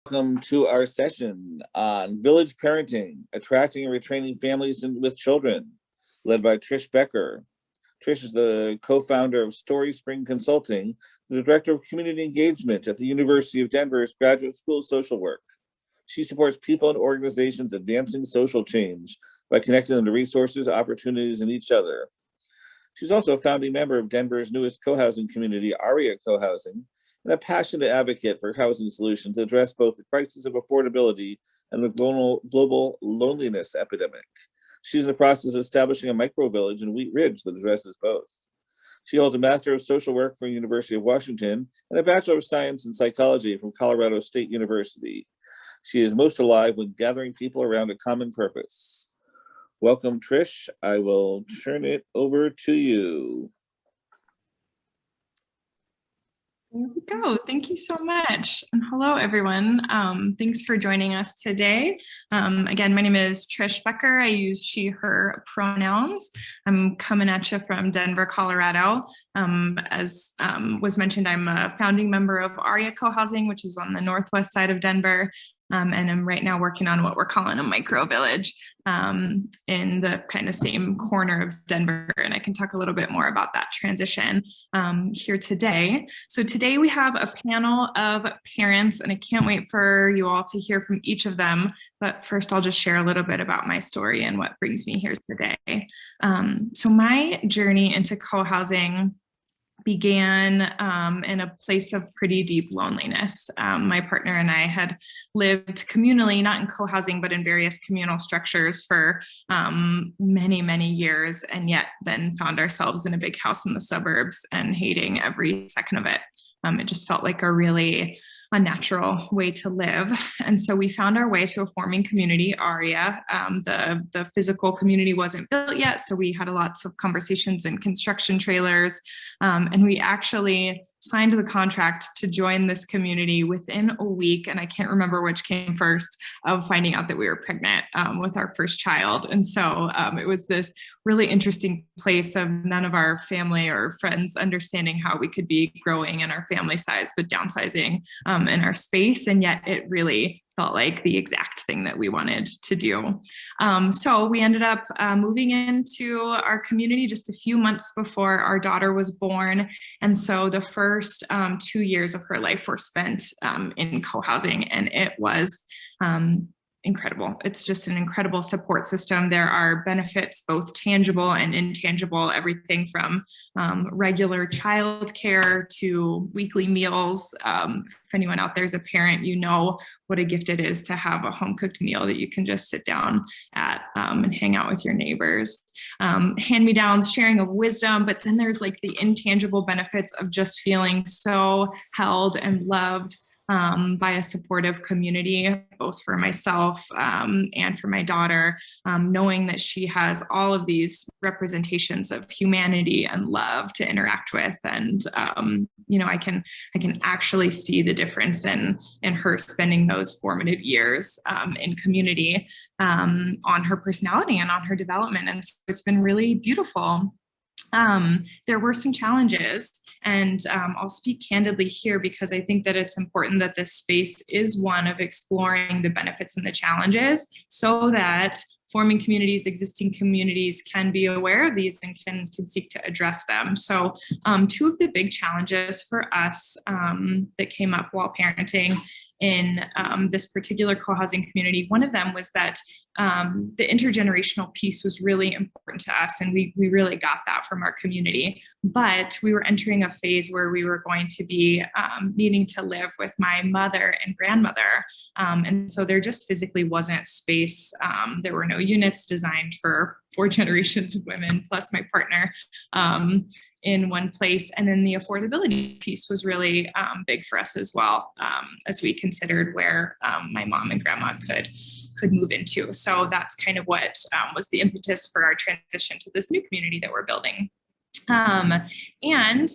Welcome to our session on village parenting, attracting and retraining families with children, led by Trish Becker. Trish is the co-founder of Story Spring Consulting, the director of community engagement at the University of Denver's Graduate School of Social Work. She supports people and organizations advancing social change by connecting them to resources, opportunities, and each other. She's also a founding member of Denver's newest co-housing community, ARIA Cohousing, and a passionate advocate for housing solutions to address both the crisis of affordability and the global loneliness epidemic. She's in the process of establishing a micro-village in Wheat Ridge that addresses both. She holds a Master of Social Work from the University of Washington and a Bachelor of Science in Psychology from Colorado State University. She is most alive when gathering people around a common purpose. Welcome, Trish. I will turn it over to you. There we go. Thank you so much. And hello, everyone. Thanks for joining us today. Again, my name is Trish Becker. I use she, her pronouns. I'm coming at you from Denver, Colorado. As was mentioned, I'm a founding member of ARIA Cohousing, which is on the northwest side of Denver. And I'm right now working on what we're calling a micro village in the kind of same corner of Denver. And I can talk a little bit more about that transition here today. So today we have a panel of parents, and I can't wait for you all to hear from each of them. But first, I'll just share a little bit about my story and what brings me here today. So my journey into co-housing began in a place of pretty deep loneliness. My partner and I had lived communally, not in co-housing, but in various communal structures for many, many years, and yet then found ourselves in a big house in the suburbs and hating every second of it. It just felt like a really unnatural way to live. And so we found our way to a forming community, ARIA. The physical community wasn't built yet, so we had lots of conversations in construction trailers. And we actually signed the contract to join this community within a week, and I can't remember which came first, of finding out that we were pregnant with our first child. And so it was this really interesting place of none of our family or friends understanding how we could be growing in our family size, but downsizing in our space. And yet it really felt like the exact thing that we wanted to do. So we ended up moving into our community just a few months before our daughter was born. And so the first 2 years of her life were spent in co-housing, and it was incredible. It's just an incredible support system. There are benefits, both tangible and intangible, everything from regular childcare to weekly meals. If anyone out there is a parent, you know what a gift it is to have a home cooked meal that you can just sit down at and hang out with your neighbors. Hand-me-downs, sharing of wisdom, but then there's like the intangible benefits of just feeling so held and loved by a supportive community, both for myself and for my daughter, knowing that she has all of these representations of humanity and love to interact with. And, I can actually see the difference in her spending those formative years in community on her personality and on her development. And so it's been really beautiful. There were some challenges, and I'll speak candidly here because I think that it's important that this space is one of exploring the benefits and the challenges so that forming communities, existing communities can be aware of these and can seek to address them. So two of the big challenges for us that came up while parenting in this particular co-housing community, one of them was that the intergenerational piece was really important to us, and we really got that from our community. But we were entering a phase where we were going to be needing to live with my mother and grandmother. And so there just physically wasn't space. There were no units designed for 4 generations of women, plus my partner, in one place. And then the affordability piece was really big for us as well, as we considered where my mom and grandma could move into. So that's kind of what was the impetus for our transition to this new community that we're building. And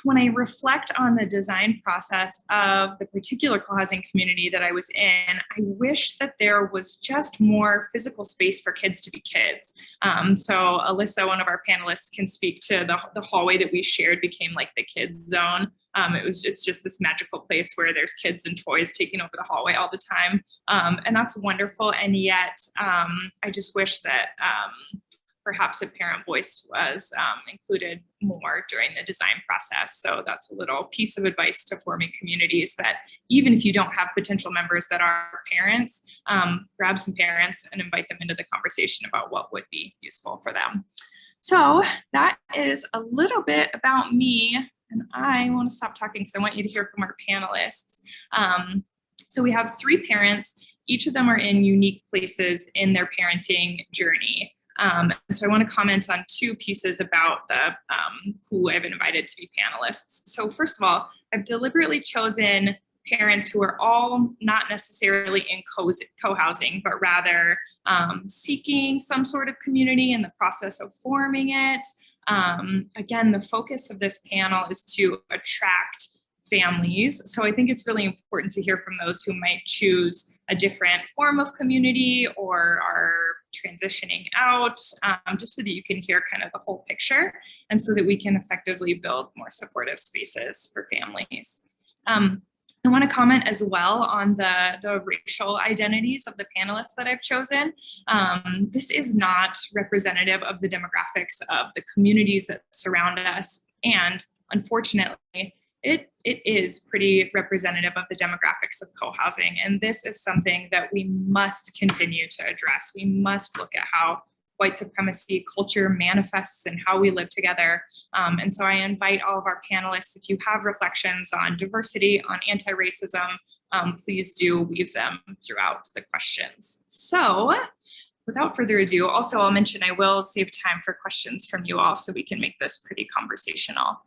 when I reflect on the design process of the particular co-housing community that I was in, I wish that there was just more physical space for kids to be kids. So Alyssa, one of our panelists, can speak to the hallway that we shared became like the kids zone. It's just this magical place where there's kids and toys taking over the hallway all the time. And that's wonderful. And yet I just wish that perhaps a parent voice was included more during the design process. So that's a little piece of advice to forming communities, that even if you don't have potential members that are parents, grab some parents and invite them into the conversation about what would be useful for them. So that is a little bit about me. And I want to stop talking because I want you to hear from our panelists. So we have 3 parents. Each of them are in unique places in their parenting journey. So I want to comment on 2 pieces about the who I've invited to be panelists. So first of all, I've deliberately chosen parents who are all not necessarily in co-housing, but rather seeking some sort of community in the process of forming it. Again, the focus of this panel is to attract families. So I think it's really important to hear from those who might choose a different form of community or are transitioning out, just so that you can hear kind of the whole picture and so that we can effectively build more supportive spaces for families. I want to comment as well on the racial identities of the panelists that I've chosen. This is not representative of the demographics of the communities that surround us. And unfortunately, it is pretty representative of the demographics of co-housing. And this is something that we must continue to address. We must look at how white supremacy culture manifests and how we live together. And so I invite all of our panelists, if you have reflections on diversity, on anti-racism, please do weave them throughout the questions. So without further ado, also I'll mention I will save time for questions from you all so we can make this pretty conversational.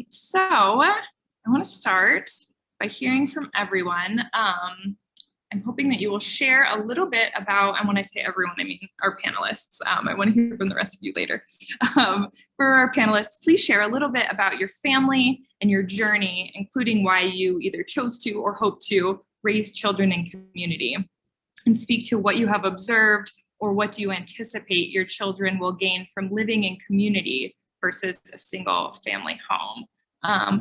So I want to start by hearing from everyone. I'm hoping that you will share a little bit about, and when I say everyone, I mean our panelists. I want to hear from the rest of you later. For our panelists, please share a little bit about your family and your journey, including why you either chose to or hope to raise children in community, and speak to what you have observed or what do you anticipate your children will gain from living in community versus a single family home.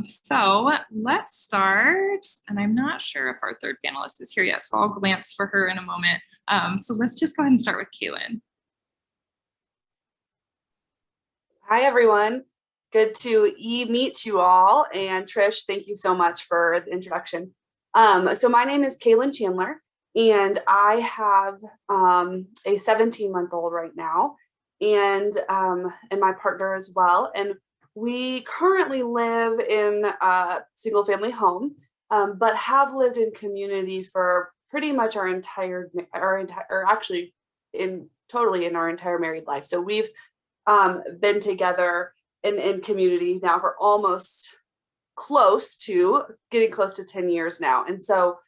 So let's start, and I'm not sure if our 3rd panelist is here yet, so I'll glance for her in a moment. So let's just go ahead and start with Kaylin. Hi, everyone. Good to meet you all. And Trish, thank you so much for the introduction. So my name is Kaylin Chandler, and I have a 17-month-old right now, and my partner as well. And we currently live in a single family home, but have lived in community for pretty much our entire married life. So we've been together in community now for almost getting close to 10 years now. And so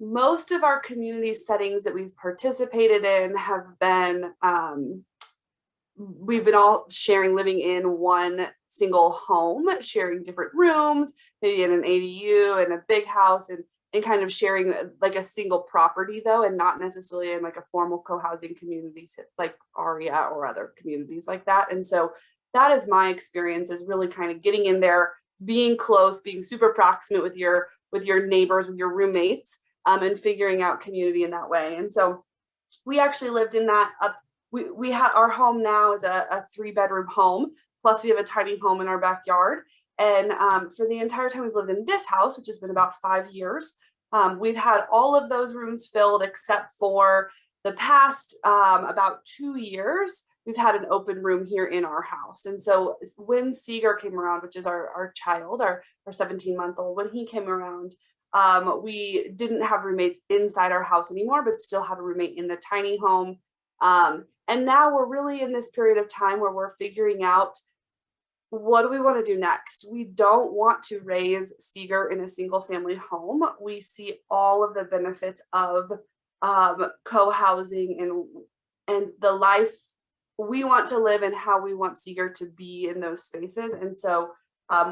most of our community settings that we've participated in have been we've been all living in one single home, sharing different rooms, maybe in an ADU and a big house, and kind of sharing like a single property though, and not necessarily in like a formal co-housing community like ARIA or other communities like that. And so that is my experience, is really kind of getting in there, being close, being super proximate with your neighbors, with your roommates, and figuring out community in that way. And so we actually lived in that we have our home now is a 3-bedroom home, plus we have a tiny home in our backyard. And for the entire time we've lived in this house, which has been about 5 years, we've had all of those rooms filled except for the past about 2 years. We've had an open room here in our house. And so when Seeger came around, which is our child, our 17-month-old, when he came around, we didn't have roommates inside our house anymore, but still have a roommate in the tiny home. And now we're really in this period of time where we're figuring out, what do we want to do next? We don't want to raise Seeger in a single family home. We see all of the benefits of co-housing and the life we want to live and how we want Seeger to be in those spaces. And so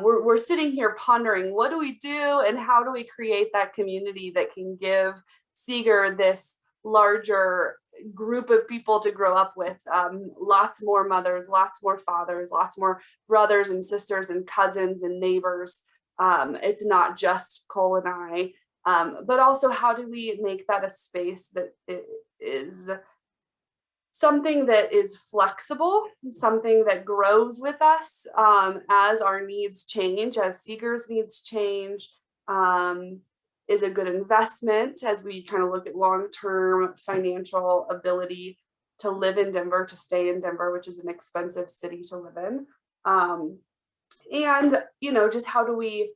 we're sitting here pondering, what do we do and how do we create that community that can give Seeger this larger group of people to grow up with, lots more mothers, lots more fathers, lots more brothers and sisters and cousins and neighbors. It's not just Cole and I, but also how do we make that a space that is something that is flexible, something that grows with us as our needs change, as Seeger's needs change, is a good investment as we kind of look at long-term financial ability to live in Denver, to stay in Denver, which is an expensive city to live in. And, you know, just how do we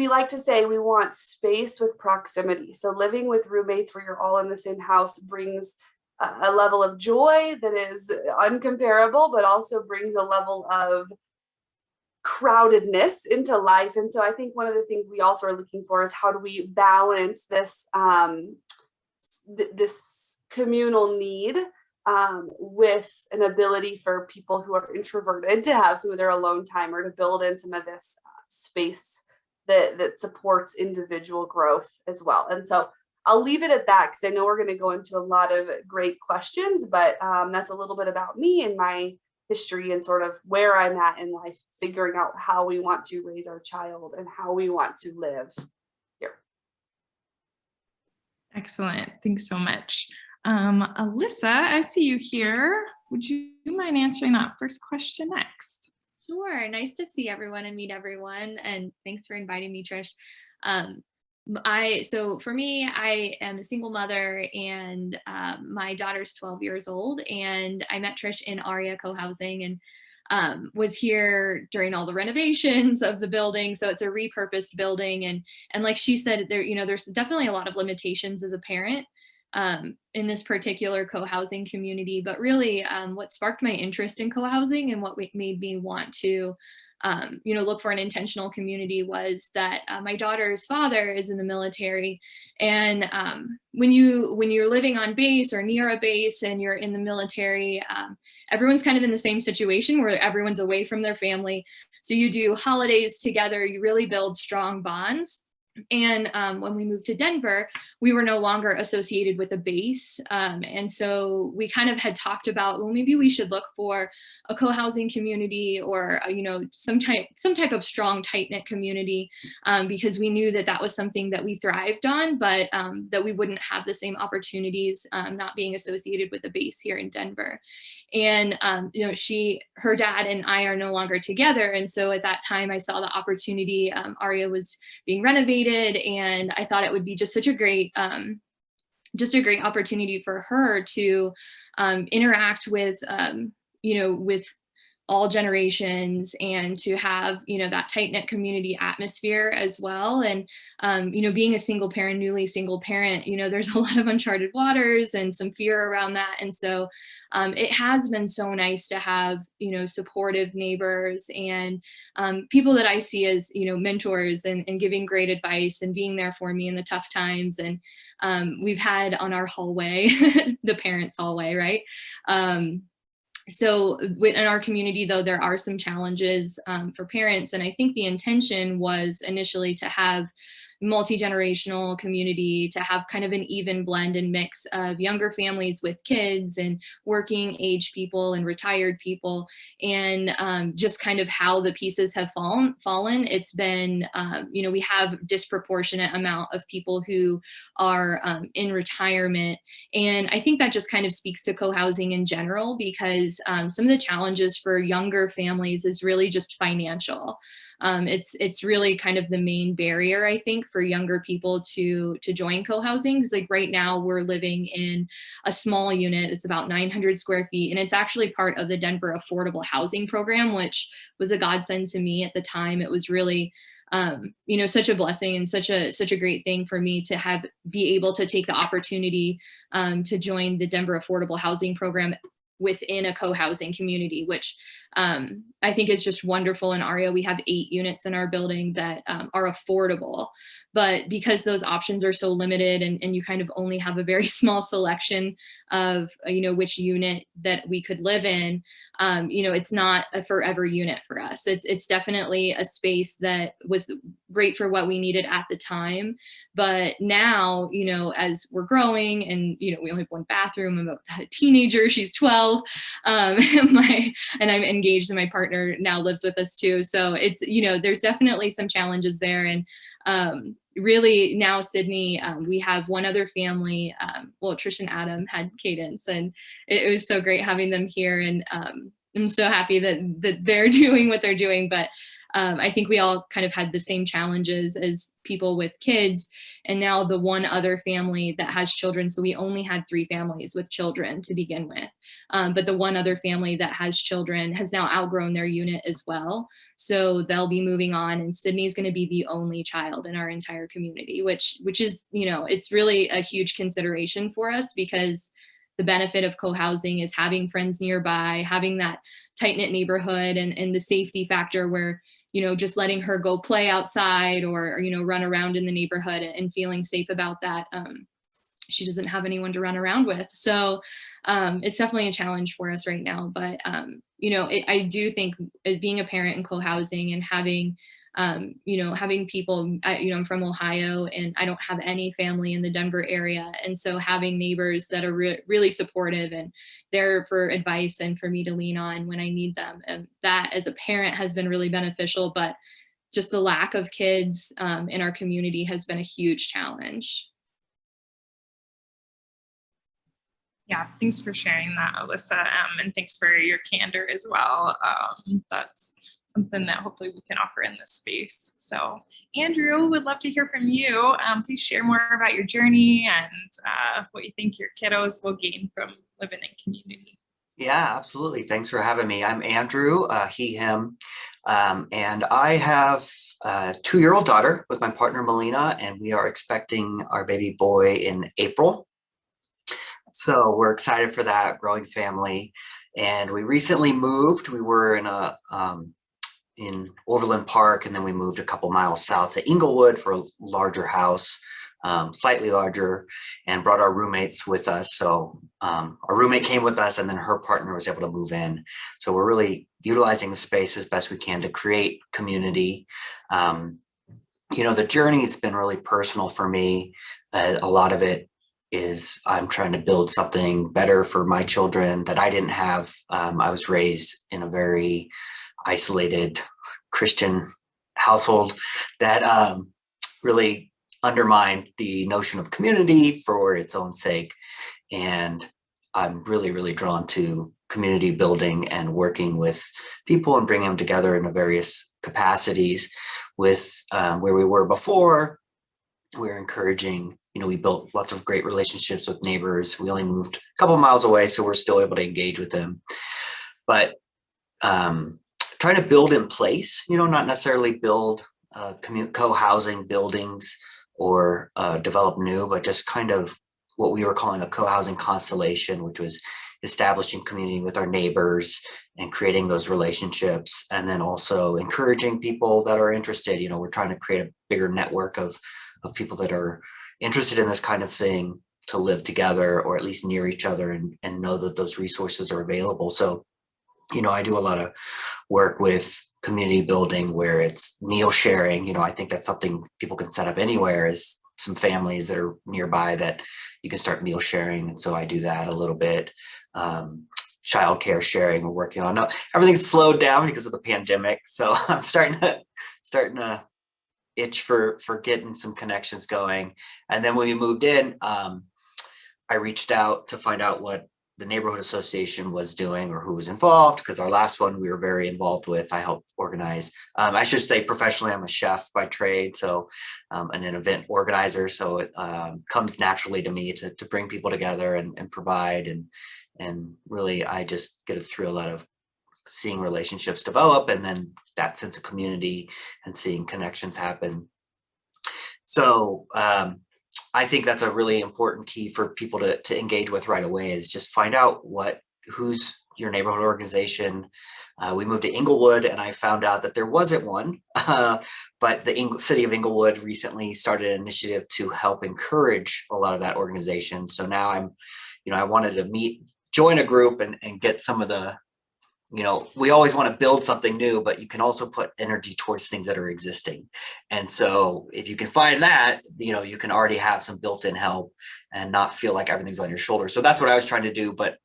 like to say we want space with proximity. So living with roommates where you're all in the same house brings a level of joy that is uncomparable, but also brings a level of crowdedness into life. And so I think one of the things we also are looking for is how do we balance this this communal need with an ability for people who are introverted to have some of their alone time, or to build in some of this space that supports individual growth as well. And so I'll leave it at that because I know we're going to go into a lot of great questions, but that's a little bit about me and my history and sort of where I'm at in life, figuring out how we want to raise our child and how we want to live here. Excellent. Thanks so much. Alyssa, I see you here. Would you mind answering that first question next? Sure. Nice to see everyone and meet everyone. And thanks for inviting me, Trish. So for me, I am a single mother, and my daughter's 12 years old, and I met Trish in ARIA Cohousing, and was here during all the renovations of the building. So it's a repurposed building, and like she said, there's definitely a lot of limitations as a parent in this particular co-housing community. But really, what sparked my interest in co-housing and what made me want to look for an intentional community was that my daughter's father is in the military. And when you're living on base or near a base and you're in the military, everyone's kind of in the same situation where everyone's away from their family. So you do holidays together, you really build strong bonds. And when we moved to Denver, we were no longer associated with a base. And so we kind of had talked about, well, maybe we should look for a co-housing community, or, some type of strong, tight-knit community, because we knew that was something that we thrived on, but that we wouldn't have the same opportunities not being associated with a base here in Denver. And, her dad and I are no longer together. And so at that time I saw the opportunity. ARIA was being renovated, and I thought it would be just such a great opportunity for her to interact with, with all generations, and to have, that tight-knit community atmosphere as well. And, being a newly single parent, there's a lot of uncharted waters and some fear around that. And so it has been so nice to have, supportive neighbors and people that I see as, mentors, and giving great advice and being there for me in the tough times. And we've had on our hallway, the parents' hallway, right? So in our community, though, there are some challenges for parents. And I think the intention was initially to have multi-generational community, to have kind of an even blend and mix of younger families with kids, and working age people and retired people. And just kind of how the pieces have fallen. It's been, we have disproportionate amount of people who are in retirement. And I think that just kind of speaks to co-housing in general, because some of the challenges for younger families is really just financial. It's really kind of the main barrier, I think, for younger people to join co-housing, because like right now we're living in a small unit. It's about 900 square feet, and it's actually part of the Denver Affordable Housing Program, which was a godsend to me at the time. It was really such a blessing and such a great thing for me to be able to take the opportunity to join the Denver Affordable Housing Program within a co-housing community, which I think is just wonderful. In ARIA, we have 8 units in our building that are affordable. But because those options are so limited, and you kind of only have a very small selection of, which unit that we could live in, it's not a forever unit for us. It's definitely a space that was great for what we needed at the time. But now, as we're growing and, we only have one bathroom, I'm a teenager, she's 12, and I'm engaged, and my partner now lives with us too. So it's, there's definitely some challenges there. And really now Sydney, we have one other family. Well, Trish and Adam had Cadence, and it was so great having them here. And I'm so happy that they're doing what they're doing. But I think we all kind of had the same challenges as people with kids, and now the one other family that has children. So we only had 3 families with children to begin with. But the one other family that has children has now outgrown their unit as well. So they'll be moving on, and Sydney's going to be the only child in our entire community, which is, it's really a huge consideration for us, because the benefit of co-housing is having friends nearby, having that tight-knit neighborhood, and the safety factor where, just letting her go play outside or run around in the neighborhood and feeling safe about that. She doesn't have anyone to run around with. So it's definitely a challenge for us right now. But, I do think being a parent in co-housing and having, having people, I'm from Ohio, and I don't have any family in the Denver area. And so having neighbors that are really supportive and there for advice and for me to lean on when I need them, and that as a parent has been really beneficial. But just the lack of kids in our community has been a huge challenge. Yeah, thanks for sharing that, Alyssa, and thanks for your candor as well. That's something that hopefully we can offer in this space. So Andrew, would love to hear from you. Please share more about your journey and what you think your kiddos will gain from living in community. Yeah, absolutely. Thanks for having me. I'm Andrew, he, him, and I have a 2-year-old daughter with my partner, Melina, and we are expecting our baby boy in April. So we're excited for that growing family. And we recently moved. We were in Overland Park, and then we moved a couple miles south to Inglewood for a larger house, slightly larger, and brought our roommates with us. So our roommate came with us, and then her partner was able to move in. So we're really utilizing the space as best we can to create community. The journey's been really personal for me. A lot of it is I'm trying to build something better for my children that I didn't have. I was raised in a very isolated Christian household that really undermined the notion of community for its own sake. And I'm really, really drawn to community building and working with people and bringing them together in various capacities. With where we were before, we're encouraging, we built lots of great relationships with neighbors. We only moved a couple miles away, so we're still able to engage with them. But trying to build in place, not necessarily build co-housing buildings or develop new, but just kind of what we were calling a co-housing constellation, which was establishing community with our neighbors and creating those relationships, and then also encouraging people that are interested. We're trying to create a bigger network of people that are interested in this kind of thing to live together, or at least near each other, and know that those resources are available. So, I do a lot of work with community building where it's meal sharing. I think that's something people can set up anywhere, is some families that are nearby that you can start meal sharing. And so I do that a little bit. Childcare sharing we're working on. Now, everything's slowed down because of the pandemic. So I'm starting to itch for getting some connections going. And then when we moved in, I reached out to find out what the neighborhood association was doing or who was involved, because our last one we were very involved with. I helped organize. I should say professionally, I'm a chef by trade, so and an event organizer. So it comes naturally to me to bring people together and provide, and really I just get a thrill out of seeing relationships develop, and then that sense of community and seeing connections happen. So I think that's a really important key for people to engage with right away, is just find out who's your neighborhood organization. We moved to Inglewood, and I found out that there wasn't one, but the city of Inglewood recently started an initiative to help encourage a lot of that organization. So now I wanted to join a group and get some of the, we always want to build something new, but you can also put energy towards things that are existing. And so if you can find that, you can already have some built-in help and not feel like everything's on your shoulders. So that's what I was trying to do. But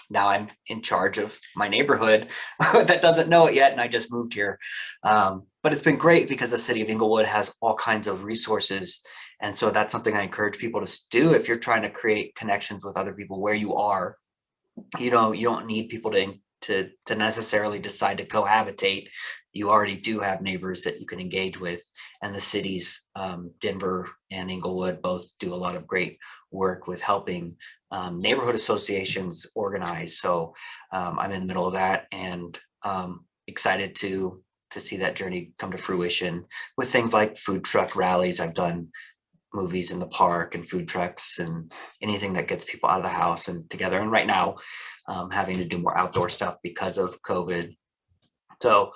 now I'm in charge of my neighborhood that doesn't know it yet. And I just moved here. But it's been great because the city of Inglewood has all kinds of resources. And so that's something I encourage people to do. If you're trying to create connections with other people where you are, you don't need people to necessarily decide to cohabitate. You already do have neighbors that you can engage with, and the cities, Denver and Inglewood, both do a lot of great work with helping neighborhood associations organize. So I'm in the middle of that, and excited to see that journey come to fruition with things like food truck rallies. I've done movies in the park and food trucks and anything that gets people out of the house and together. And right now, having to do more outdoor stuff because of COVID. So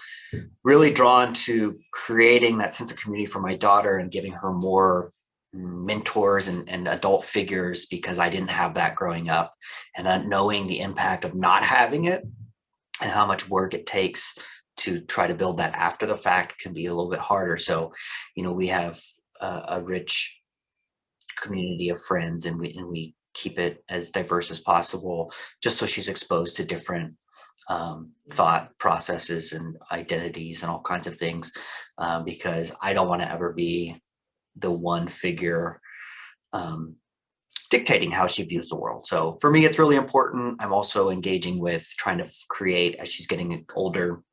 really drawn to creating that sense of community for my daughter and giving her more mentors and adult figures, because I didn't have that growing up, and knowing the impact of not having it and how much work it takes to try to build that after the fact can be a little bit harder. So, we have a rich community of friends, and we keep it as diverse as possible, just so she's exposed to different thought processes and identities and all kinds of things, because I don't want to ever be the one figure dictating how she views the world. So for me, it's really important. I'm also engaging with trying to create, as she's getting older,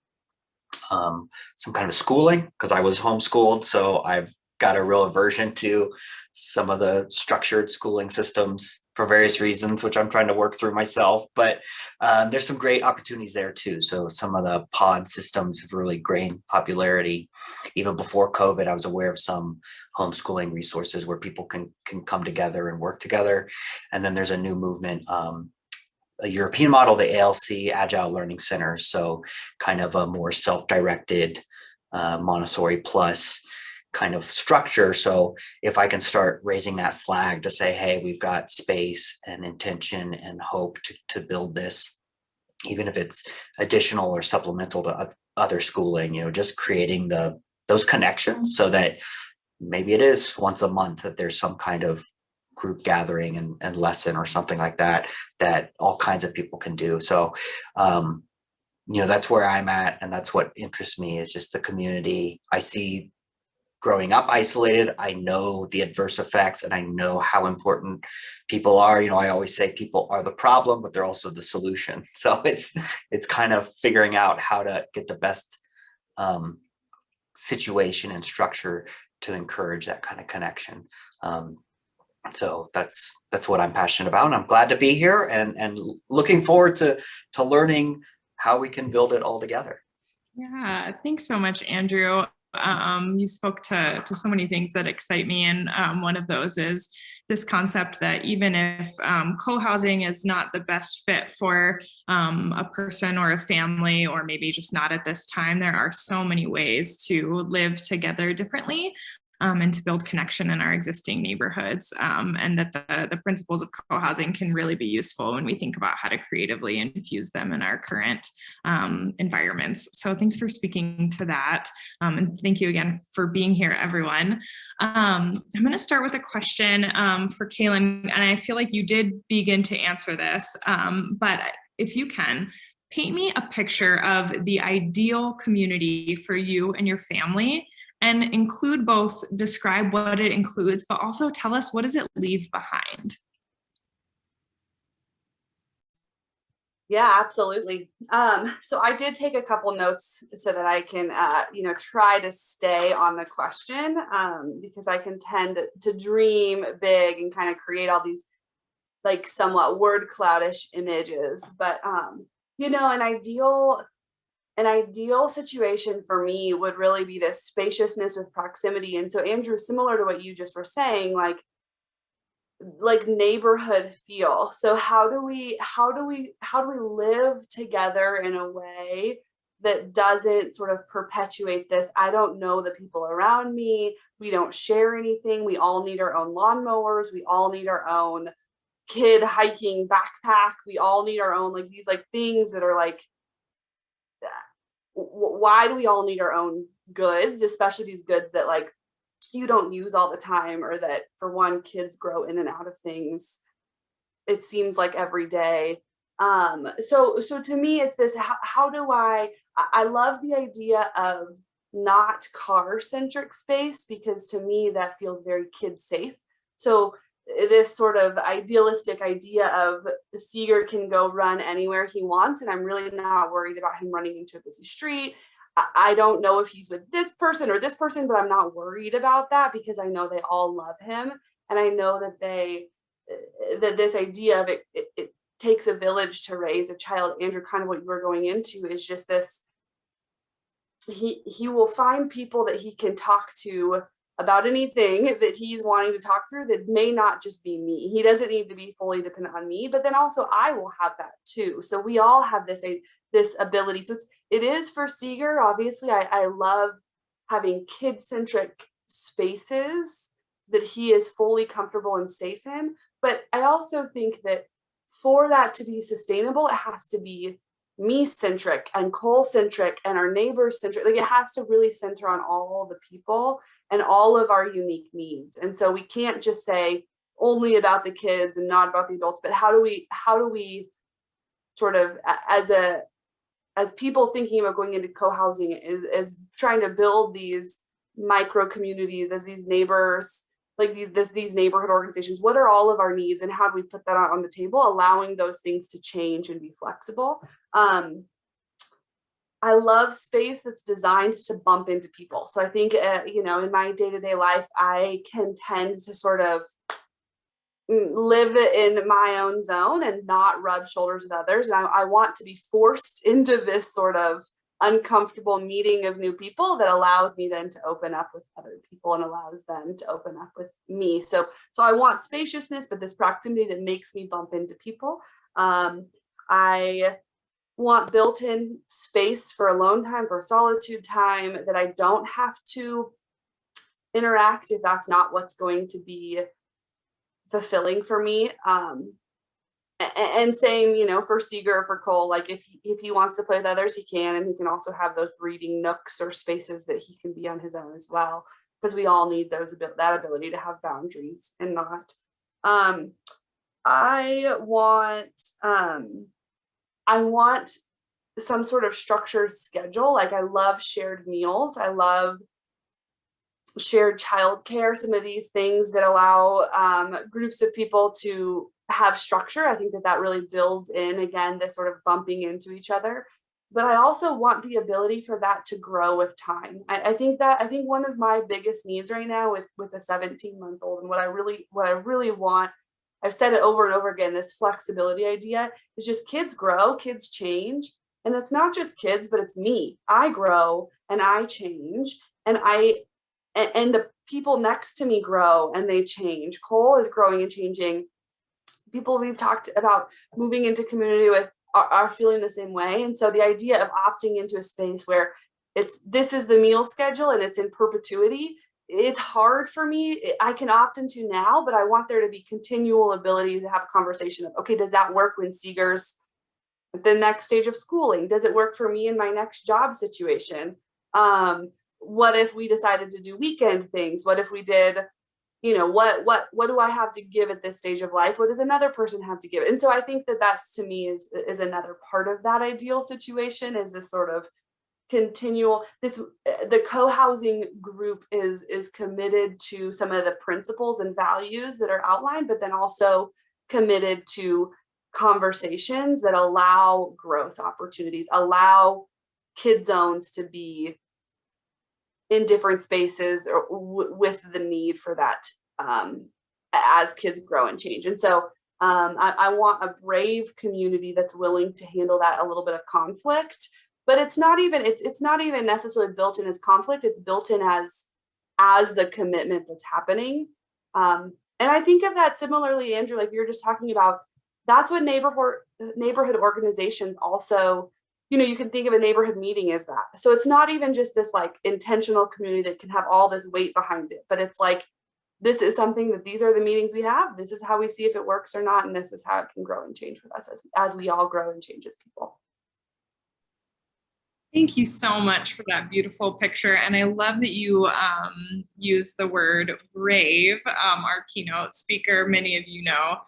some kind of schooling, because I was homeschooled, so I've got a real aversion to some of the structured schooling systems for various reasons, which I'm trying to work through myself. But there's some great opportunities there too. So some of the pod systems have really gained popularity. Even before COVID, I was aware of some homeschooling resources where people can come together and work together. And then there's a new movement, a European model, the ALC, Agile Learning Centers. So kind of a more self-directed Montessori plus kind of structure. So if I can start raising that flag to say, hey, we've got space and intention and hope to build this, even if it's additional or supplemental to other schooling, just creating those connections so that maybe it is once a month that there's some kind of group gathering and lesson or something like that all kinds of people can do. So, that's where I'm at. And that's what interests me, is just the community. I see growing up isolated, I know the adverse effects, and I know how important people are. I always say people are the problem, but they're also the solution. So it's kind of figuring out how to get the best situation and structure to encourage that kind of connection. So that's what I'm passionate about, and I'm glad to be here and looking forward to learning how we can build it all together. Yeah, thanks so much, Andrew. You spoke to so many things that excite me, and one of those is this concept that even if co-housing is not the best fit for a person or a family, or maybe just not at this time, there are so many ways to live together differently. And to build connection in our existing neighborhoods, and that the principles of co-housing can really be useful when we think about how to creatively infuse them in our current environments. So thanks for speaking to that. And thank you again for being here, everyone. I'm going to start with a question for Kaylin, and I feel like you did begin to answer this, but if you can, paint me a picture of the ideal community for you and your family, and describe what it includes, but also tell us, what does it leave behind? Yeah, absolutely. So I did take a couple notes so that I can, try to stay on the question, because I can tend to dream big and kind of create all these like somewhat word cloudish images. But, an ideal situation for me would really be this spaciousness with proximity. And so, Andrew, similar to what you just were saying, like like neighborhood feel. So how do we live together in a way that doesn't sort of perpetuate this? I don't know the people around me. We don't share anything. We all need our own lawnmowers. We all need our own kid hiking backpack. We all need our own, like, these like things that are like, why do we all need our own goods, especially these goods that like you don't use all the time, or that, for one, kids grow in and out of things, it seems like every day. So to me, it's this, how do I love the idea of not car centric space, because to me that feels very kid safe. So this sort of idealistic idea of Seeger can go run anywhere he wants, and I'm really not worried about him running into a busy street. I don't know if he's with this person or this person, but I'm not worried about that, because I know they all love him. And I know that that this idea of it takes a village to raise a child. Andrew, kind of what you were going into is just this, he will find people that he can talk to about anything that he's wanting to talk through, that may not just be me. He doesn't need to be fully dependent on me, but then also I will have that too. So we all have this ability. So it is for Seeger. Obviously, I love having kid-centric spaces that he is fully comfortable and safe in. But I also think that for that to be sustainable, it has to be me-centric and Cole-centric and our neighbors-centric. Like, it has to really center on all the people and all of our unique needs. And so we can't just say only about the kids and not about the adults, but how do we sort of, as people thinking about going into co-housing, is trying to build these micro communities as these neighbors, like these neighborhood organizations, what are all of our needs and how do we put that on the table, allowing those things to change and be flexible. I love space that's designed to bump into people. So I think, in my day-to-day life, I can tend to sort of live in my own zone and not rub shoulders with others. And I want to be forced into this sort of uncomfortable meeting of new people that allows me then to open up with other people and allows them to open up with me. So I want spaciousness, but this proximity that makes me bump into people. I want built-in space for alone time, for solitude time, that I don't have to interact if that's not what's going to be fulfilling for me. And same, for Seeger, for Cole, like if he wants to play with others, he can, and he can also have those reading nooks or spaces that he can be on his own as well, because we all need that ability to have boundaries and not. I want some sort of structured schedule. Like, I love shared meals. I love shared childcare, some of these things that allow groups of people to have structure. I think that really builds in, again, this sort of bumping into each other. But I also want the ability for that to grow with time. I think one of my biggest needs right now with a 17-month-old, and what I really want, I've said it over and over again, this flexibility idea, is just kids grow, kids change. And it's not just kids, but it's me. I grow and I change, and the people next to me grow and they change. Cole is growing and changing. People we've talked about moving into community with are feeling the same way. And so the idea of opting into a space where this is the meal schedule and it's in perpetuity, it's hard for me. I can opt into now, but I want there to be continual ability to have a conversation of, okay, does that work when Seeger's at the next stage of schooling? Does it work for me in my next job situation? What if we decided to do weekend things? What if we did, what do I have to give at this stage of life? What does another person have to give? And so I think that's, to me, is another part of that ideal situation, is this sort of continual, the co-housing group is committed to some of the principles and values that are outlined, but then also committed to conversations that allow growth opportunities, allow kid zones to be in different spaces, or with the need for that as kids grow and change. And so I want a brave community that's willing to handle that, a little bit of conflict, but it's not even necessarily built in as conflict. It's built in as the commitment that's happening. And I think of that similarly, Andrew, like you were just talking about, that's what neighborhood organizations also, you know, you can think of a neighborhood meeting as that. So it's not even just this like intentional community that can have all this weight behind it, but it's like, this is something that these are the meetings we have. This is how we see if it works or not. And this is how it can grow and change with us as we all grow and change as people. Thank you so much for that beautiful picture. And I love that you use the word brave. Our keynote speaker, many of you know,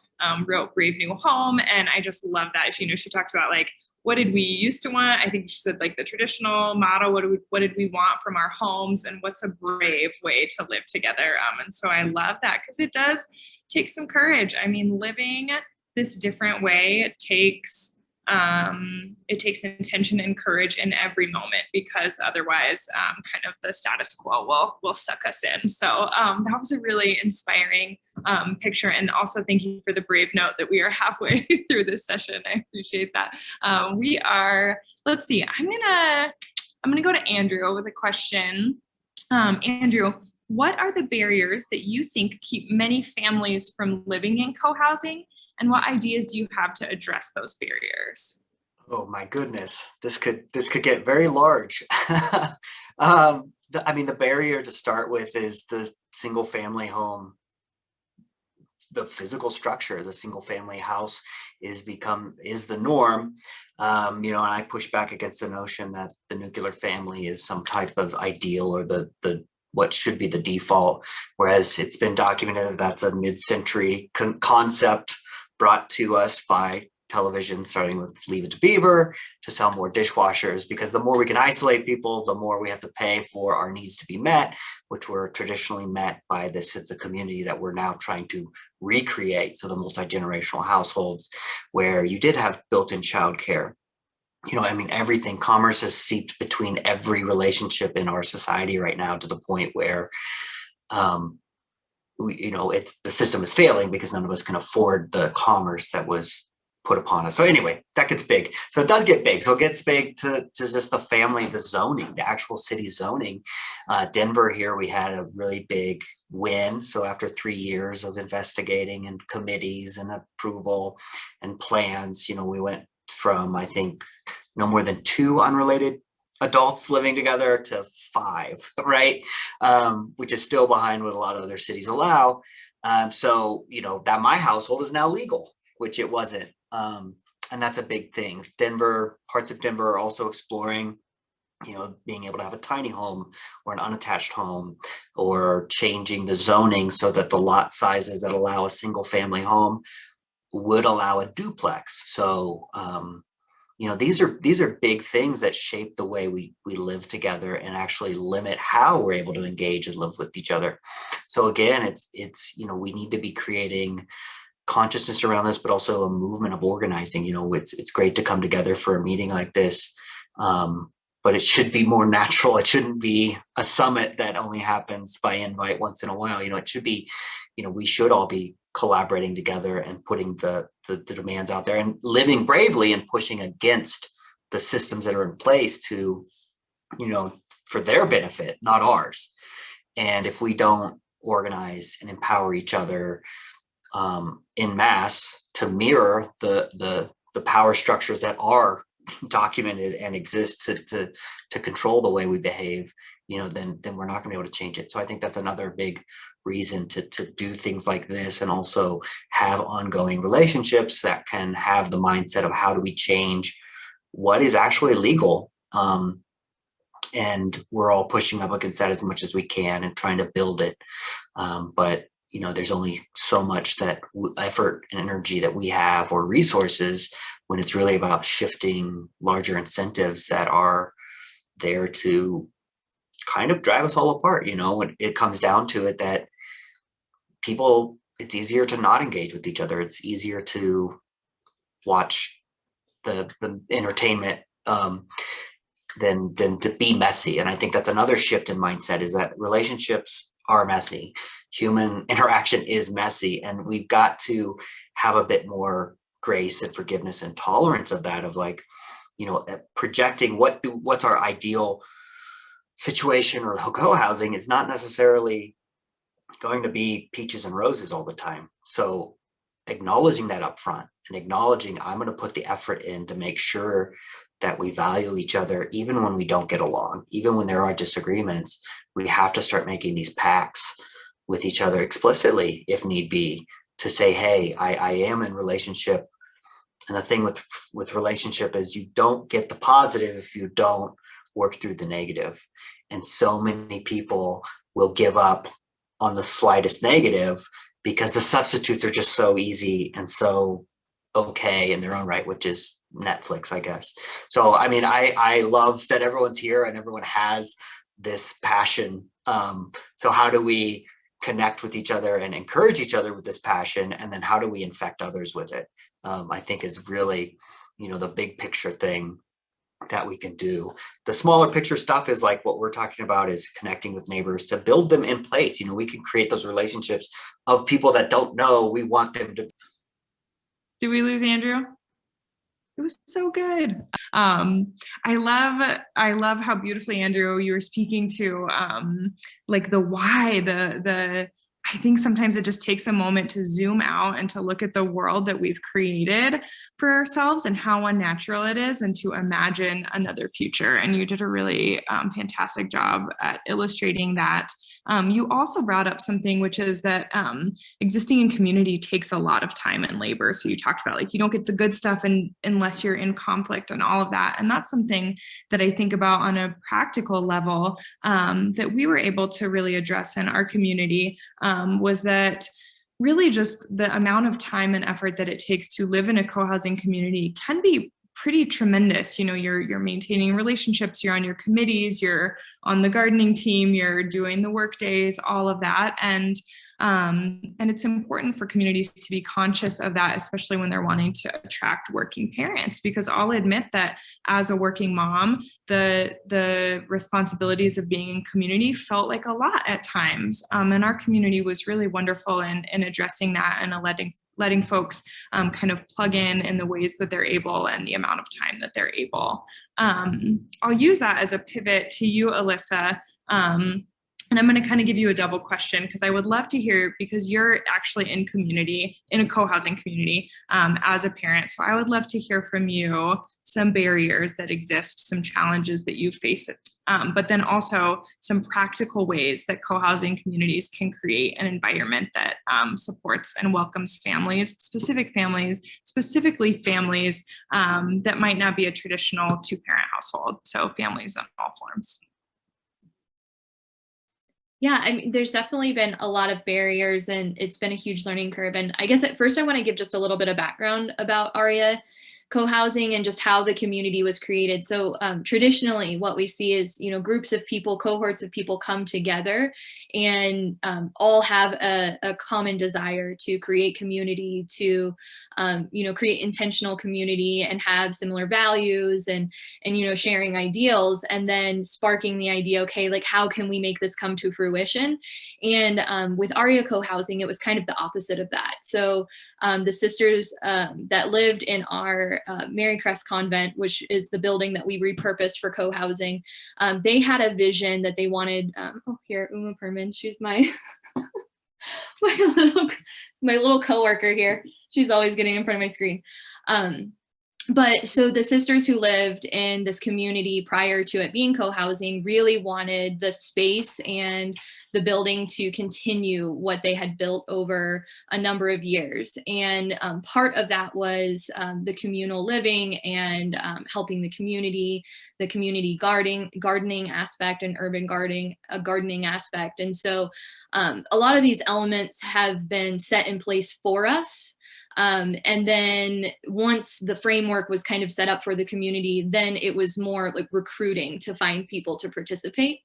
wrote Brave New Home. And I just love that. She talked about like, what did we used to want? I think she said like the traditional model, what did we want from our homes, and what's a brave way to live together? And so I love that, because it does take some courage. I mean, living this different way, it takes intention and courage in every moment, because otherwise kind of the status quo will suck us in. So that was a really inspiring picture. And also thank you for the brave note that we are halfway through this session. I appreciate that. Let's see, I'm gonna go to Andrew with a question. Andrew, what are the barriers that you think keep many families from living in co-housing? And what ideas do you have to address those barriers? Oh my goodness, this could get very large. The barrier to start with is the single family home. The physical structure, the single family house is the norm. And I push back against the notion that the nuclear family is some type of ideal or the what should be the default, whereas it's been documented that that's a mid-century concept brought to us by television, starting with Leave It to Beaver, to sell more dishwashers, because the more we can isolate people, the more we have to pay for our needs to be met, which were traditionally met by this sense of community that we're now trying to recreate. So the multi-generational households where you did have built-in childcare. Everything, commerce has seeped between every relationship in our society right now, to the point where the system is failing because none of us can afford the commerce that was put upon us. So anyway, that gets big. So it does get big. So it gets big to just the family, the zoning, the actual city zoning. Denver here, we had a really big win. So after 3 years of investigating and committees and approval and plans, we went from, I think, no more than 2 unrelated adults living together to 5, right? Which is still behind what a lot of other cities allow. That my household is now legal, which it wasn't. And that's a big thing. Parts of Denver are also exploring, being able to have a tiny home or an unattached home, or changing the zoning so that the lot sizes that allow a single family home would allow a duplex. So, these are big things that shape the way we live together and actually limit how we're able to engage and live with each other. So again, it's we need to be creating consciousness around this, but also a movement of organizing. It's great to come together for a meeting like this, but it should be more natural. It shouldn't be a summit that only happens by invite once in a while. It should be, we should all be collaborating together and putting the demands out there and living bravely and pushing against the systems that are in place to, for their benefit, not ours. And if we don't organize and empower each other in mass to mirror the power structures that are documented and exist to control the way we behave, then we're not going to be able to change it. So I think that's another big reason to do things like this, and also have ongoing relationships that can have the mindset of how do we change what is actually legal. And we're all pushing up against that as much as we can and trying to build it. But there's only so much that effort and energy that we have, or resources, when it's really about shifting larger incentives that are there to kind of drive us all apart. When it comes down to it, that people, it's easier to not engage with each other. It's easier to watch the entertainment than to be messy. And I think that's another shift in mindset, is that relationships are messy. Human interaction is messy, and we've got to have a bit more grace and forgiveness and tolerance of that, of like, projecting what's our ideal situation or co-housing is not necessarily going to be peaches and roses all the time. So acknowledging that up front and acknowledging I'm going to put the effort in to make sure that we value each other, even when we don't get along, even when there are disagreements. We have to start making these pacts with each other explicitly, if need be, to say, hey, I am in relationship. And the thing with relationship is you don't get the positive if you don't work through the negative. And so many people will give up on the slightest negative because the substitutes are just so easy and so okay in their own right, which is Netflix, I guess. So, I mean, I love that everyone's here and everyone has this passion. So how do we connect with each other and encourage each other with this passion? And then how do we infect others with it? I think is really, the big picture thing that we can do. The smaller picture stuff is like what we're talking about, is connecting with neighbors to build them in place. We can create those relationships of people that don't know. We want them to. Did we lose Andrew? It was so good. I love how beautifully, Andrew, you were speaking to like the why, I think sometimes it just takes a moment to zoom out and to look at the world that we've created for ourselves and how unnatural it is, and to imagine another future. And you did a really fantastic job at illustrating that. You also brought up something, which is that existing in community takes a lot of time and labor. So you talked about, like, you don't get the good stuff unless you're in conflict and all of that. And that's something that I think about on a practical level that we were able to really address in our community, was that really just the amount of time and effort that it takes to live in a co-housing community can be pretty tremendous. You're maintaining relationships, you're on your committees, you're on the gardening team, you're doing the work days, all of that. And it's important for communities to be conscious of that, especially when they're wanting to attract working parents, because I'll admit that as a working mom, the responsibilities of being in community felt like a lot at times. And our community was really wonderful in addressing that and letting folks kind of plug in the ways that they're able and the amount of time that they're able. I'll use that as a pivot to you, Alyssa. And I'm going to kind of give you a double question, because I would love to hear, because you're actually in a co-housing community as a parent. So I would love to hear from you some barriers that exist, some challenges that you face, but then also some practical ways that co-housing communities can create an environment that supports and welcomes specifically families that might not be a traditional two-parent household. So families in all forms. Yeah, I mean, there's definitely been a lot of barriers, and it's been a huge learning curve. And I guess at first I want to give just a little bit of background about ARIA co-housing and just how the community was created. So traditionally what we see is, groups of people, cohorts of people come together and all have a common desire to create community, to, create intentional community and have similar values and sharing ideals, and then sparking the idea, okay, like, how can we make this come to fruition? And with ARIA co-housing, it was kind of the opposite of that. So the sisters that lived in our Mary Crest Convent, which is the building that we repurposed for co-housing, they had a vision that they wanted. Here, Uma Perman, she's my my little coworker here. She's always getting in front of my screen. But so the sisters who lived in this community prior to it being co-housing really wanted the space and the building to continue what they had built over a number of years. And part of that was the communal living and helping the community gardening aspect and urban gardening aspect. And so a lot of these elements have been set in place for us. And then once the framework was kind of set up for the community, then it was more like recruiting to find people to participate.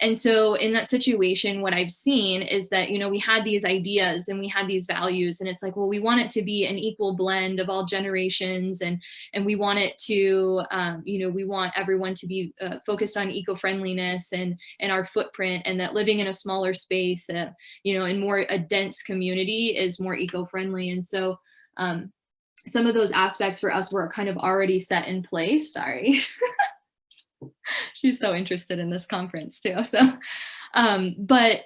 And so in that situation, what I've seen is that, we had these ideas and we had these values, and it's like, well, we want it to be an equal blend of all generations. And we want it to, we want everyone to be focused on eco-friendliness and our footprint, and that living in a smaller space, in more a dense community is more eco-friendly. And so some of those aspects for us were kind of already set in place. Sorry. She's so interested in this conference too. So, but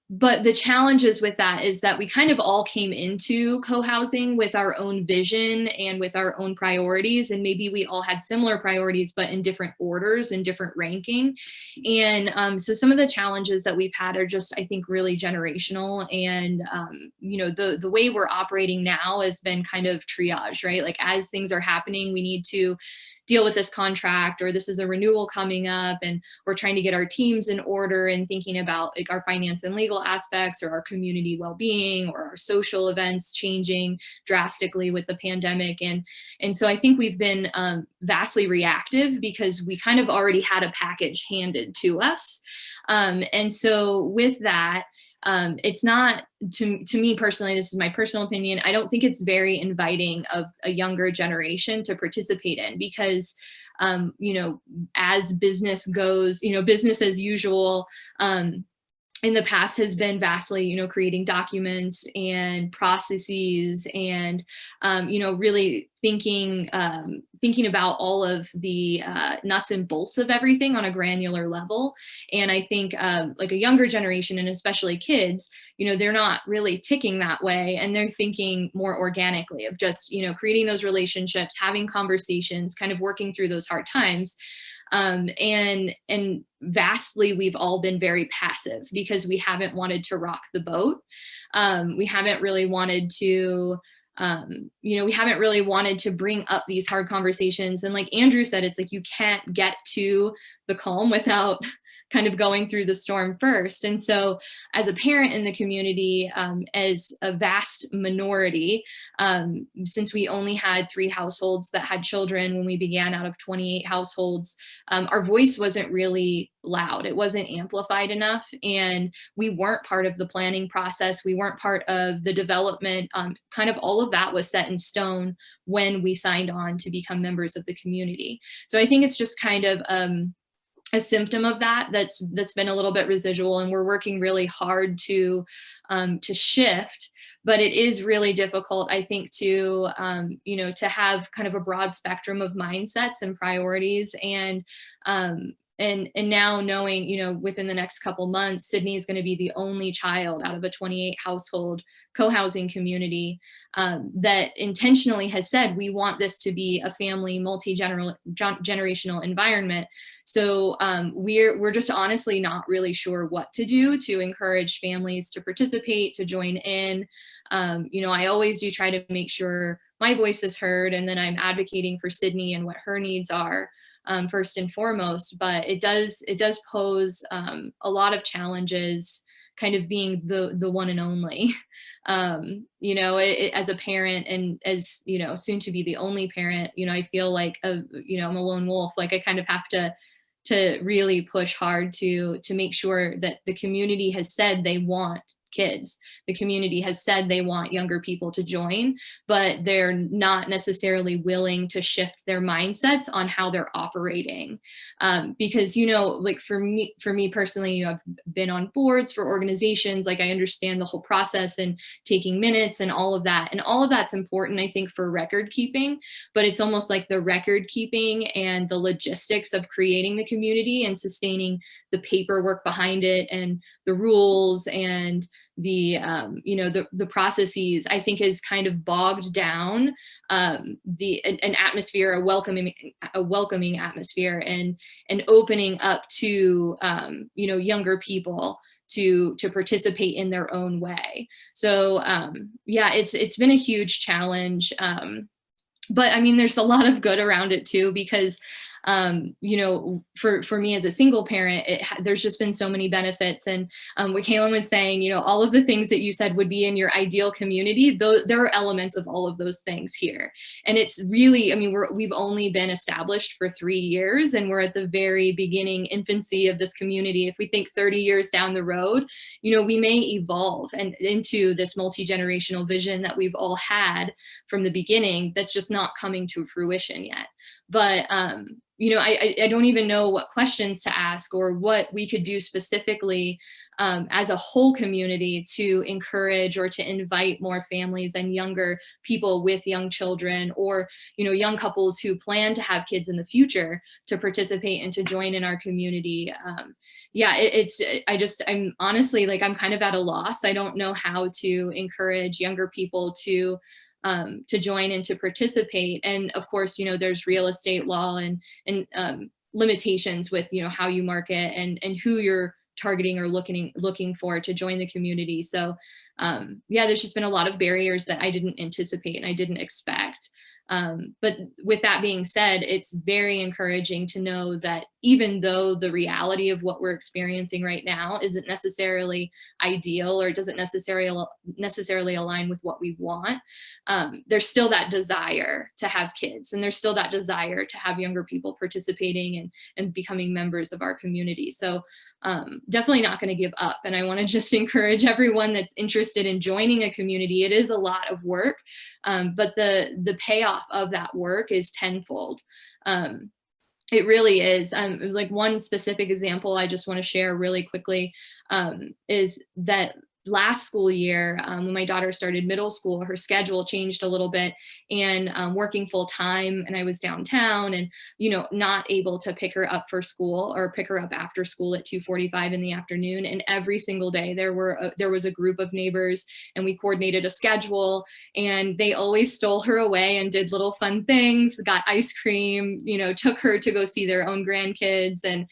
but the challenges with that is that we kind of all came into co-housing with our own vision and with our own priorities. And maybe we all had similar priorities, but in different orders and different ranking. And so some of the challenges that we've had are just, I think, really generational. And, the way we're operating now has been kind of triage, right? Like as things are happening, we need to deal with this contract, or this is a renewal coming up, and we're trying to get our teams in order and thinking about like our finance and legal aspects, or our community well-being, or our social events changing drastically with the pandemic. And so I think we've been vastly reactive because we kind of already had a package handed to us. And so with that, it's not, to me personally, this is my personal opinion, I don't think it's very inviting of a younger generation to participate in, because, as business goes, business as usual, in the past has been vastly, creating documents and processes and, really thinking about all of the nuts and bolts of everything on a granular level. And I think like a younger generation, and especially kids, they're not really ticking that way. And they're thinking more organically of just, creating those relationships, having conversations, kind of working through those hard times. And vastly, we've all been very passive because we haven't wanted to rock the boat. We haven't really wanted to, we haven't really wanted to bring up these hard conversations. And like Andrew said, it's like, you can't get to the calm without kind of going through the storm first. And so as a parent in the community, as a vast minority, since we only had 3 households that had children when we began out of 28 households, our voice wasn't really loud. It wasn't amplified enough. And we weren't part of the planning process. We weren't part of the development. Kind of all of that was set in stone when we signed on to become members of the community. So I think it's just kind of a symptom of that's been a little bit residual, and we're working really hard to shift. But it is really difficult, I think, to to have kind of a broad spectrum of mindsets and priorities. And now knowing, within the next couple months, Sydney is going to be the only child out of a 28 household co-housing community that intentionally has said, we want this to be a family, multi-generational environment. So we're just honestly not really sure what to do to encourage families to participate, to join in. I always do try to make sure my voice is heard, and then I'm advocating for Sydney and what her needs are. First and foremost, but it does pose a lot of challenges, kind of being the one and only, as a parent, and as, soon to be the only parent, I feel like, I'm a lone wolf. Like I kind of have to really push hard to make sure that the community has said they want kids. The community has said they want younger people to join, but they're not necessarily willing to shift their mindsets on how they're operating. Because, like for me personally, I've been on boards for organizations, like I understand the whole process and taking minutes and all of that. And all of that's important, I think, for record keeping, but it's almost like the record keeping and the logistics of creating the community and sustaining the paperwork behind it and the rules and the processes, I think, is kind of bogged down an atmosphere, a welcoming atmosphere, and opening up to younger people to participate in their own way. So it's been a huge challenge. But I mean, there's a lot of good around it too, because for me as a single parent, there's just been so many benefits. And what Kaylin was saying, all of the things that you said would be in your ideal community, there are elements of all of those things here. And it's really, we've only been established for 3 years, and we're at the very beginning infancy of this community. If we think 30 years down the road, we may evolve and into this multi-generational vision that we've all had from the beginning that's just not coming to fruition yet. But I don't even know what questions to ask or what we could do specifically as a whole community to encourage or to invite more families and younger people with young children, or young couples who plan to have kids in the future, to participate and to join in our community. I'm honestly, like, I'm kind of at a loss. I don't know how to encourage younger people to join and to participate. And of course, there's real estate law and limitations with, how you market and who you're targeting or looking for to join the community. So there's just been a lot of barriers that I didn't anticipate and I didn't expect. But with that being said, it's very encouraging to know that even though the reality of what we're experiencing right now isn't necessarily ideal or doesn't necessarily align with what we want, there's still that desire to have kids, and there's still that desire to have younger people participating and becoming members of our community. So definitely not going to give up. And I want to just encourage everyone that's interested in joining a community. It is a lot of work, but the payoff of that work is tenfold. It really is. Like, one specific example I just want to share really quickly is that last school year, when my daughter started middle school, her schedule changed a little bit, and working full time, and I was downtown and, not able to pick her up for school or pick her up after school at 2:45 in the afternoon. And every single day there was a group of neighbors, and we coordinated a schedule, and they always stole her away and did little fun things, got ice cream, took her to go see their own grandkids. And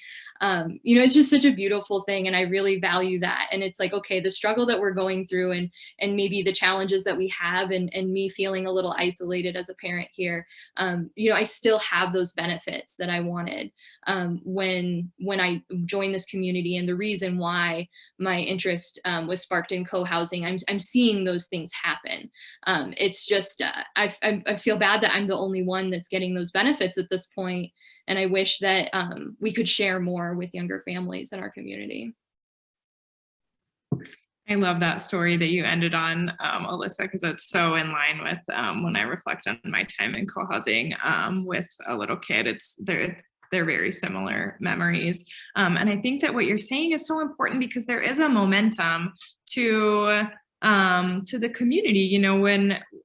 it's just such a beautiful thing. And I really value that. And it's like, okay, the struggle that we're going through and maybe the challenges that we have and me feeling a little isolated as a parent here, I still have those benefits that I wanted when I joined this community. And the reason why my interest was sparked in co-housing, I'm seeing those things happen. It's just, I feel bad that I'm the only one that's getting those benefits at this point. And I wish that we could share more with younger families in our community. I love that story that you ended on, Alyssa, because it's so in line with when I reflect on my time in co-housing with a little kid. They're very similar memories. And I think that what you're saying is so important, because there is a momentum to the community.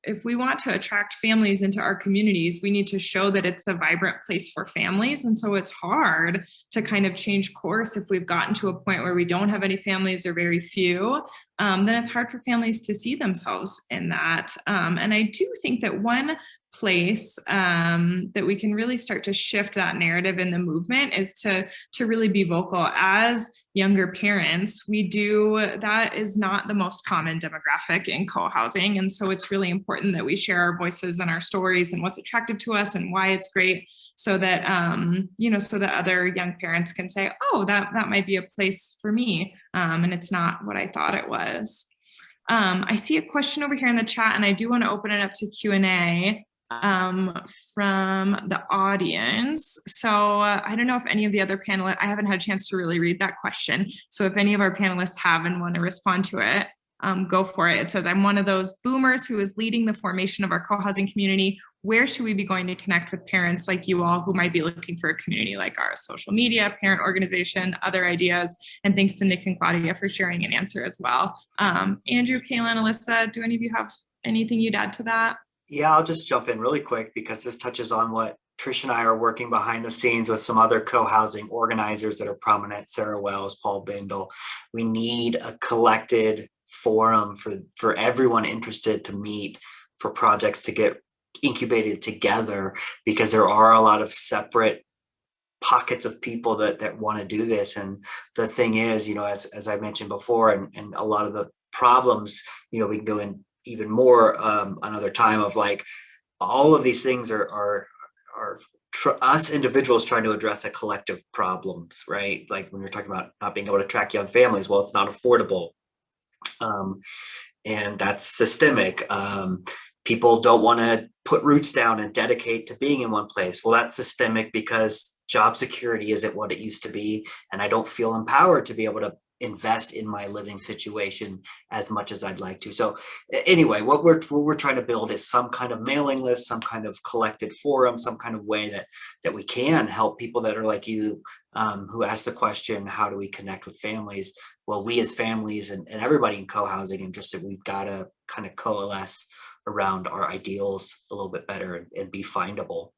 If we want to attract families into our communities, we need to show that it's a vibrant place for families. And so it's hard to kind of change course if we've gotten to a point where we don't have any families or very few. Then it's hard for families to see themselves in that. And I do think that one place that we can really start to shift that narrative in the movement is to really be vocal. As younger parents, that is not the most common demographic in co-housing. And so it's really important that we share our voices and our stories and what's attractive to us and why it's great, so that, so that other young parents can say, oh, that might be a place for me. And it's not what I thought it was. I see a question over here in the chat, and I do want to open it up to Q&A from the audience. So I don't know if any of the other panelists, I haven't had a chance to really read that question. So if any of our panelists have and want to respond to it, go for it. It says, I'm one of those boomers who is leading the formation of our co-housing community. Where should we be going to connect with parents like you all who might be looking for a community like ours? Social media, parent organization, other ideas. And thanks to Nick and Claudia for sharing an answer as well. Andrew, Kayla, and Alyssa, do any of you have anything you'd add to that? Yeah, I'll just jump in really quick, because this touches on what Trish and I are working behind the scenes with some other co-housing organizers that are prominent, Sarah Wells, Paul Bindle. We need a collected forum for everyone interested to meet, for projects to get incubated together, because there are a lot of separate pockets of people that want to do this. And the thing is, as I mentioned before, and a lot of the problems, we can go in even more another time, of like, all of these things are us individuals trying to address a collective problems, right? Like when you're talking about not being able to attract young families, well, it's not affordable. And that's systemic. People don't want to put roots down and dedicate to being in one place. Well, that's systemic, because job security isn't what it used to be. And I don't feel empowered to be able to invest in my living situation as much as I'd like to. So anyway, what we're trying to build is some kind of mailing list, some kind of collected forum, some kind of way that we can help people that are like you, who ask the question, how do we connect with families? Well, we as families and everybody in co-housing interested, we've got to kind of coalesce around our ideals a little bit better and be findable.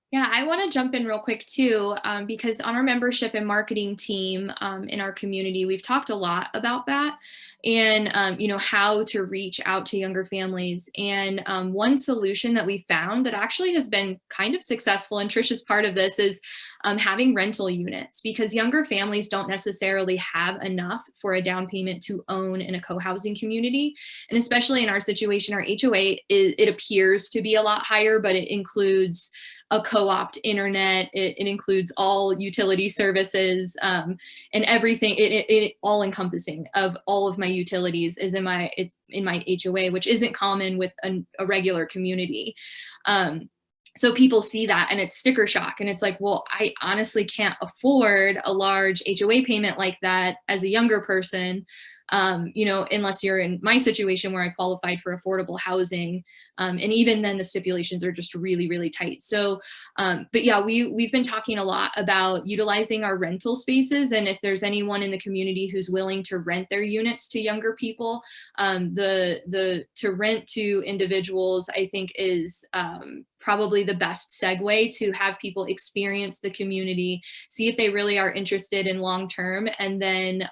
Yeah, I want to jump in real quick too, because on our membership and marketing team in our community, we've talked a lot about that and, you know, how to reach out to younger families. And one solution that we found that actually has been kind of successful, and Trish is part of this, is having rental units, because younger families don't necessarily have enough for a down payment to own in a co-housing community. And especially in our situation, our HOA, it appears to be a lot higher, but it includes a co-op internet. It includes all utility services and everything. It all encompassing of all of my utilities is in my HOA, which isn't common with a regular community. So people see that and it's sticker shock, and it's like, well, I honestly can't afford a large HOA payment like that as a younger person. You know, unless you're in my situation where I qualified for affordable housing. And even then the stipulations are just really, really tight. So, but yeah, we've been talking a lot about utilizing our rental spaces. And if there's anyone in the community who's willing to rent their units to younger people, to rent to individuals, I think is probably the best segue to have people experience the community, see if they really are interested in long-term. And then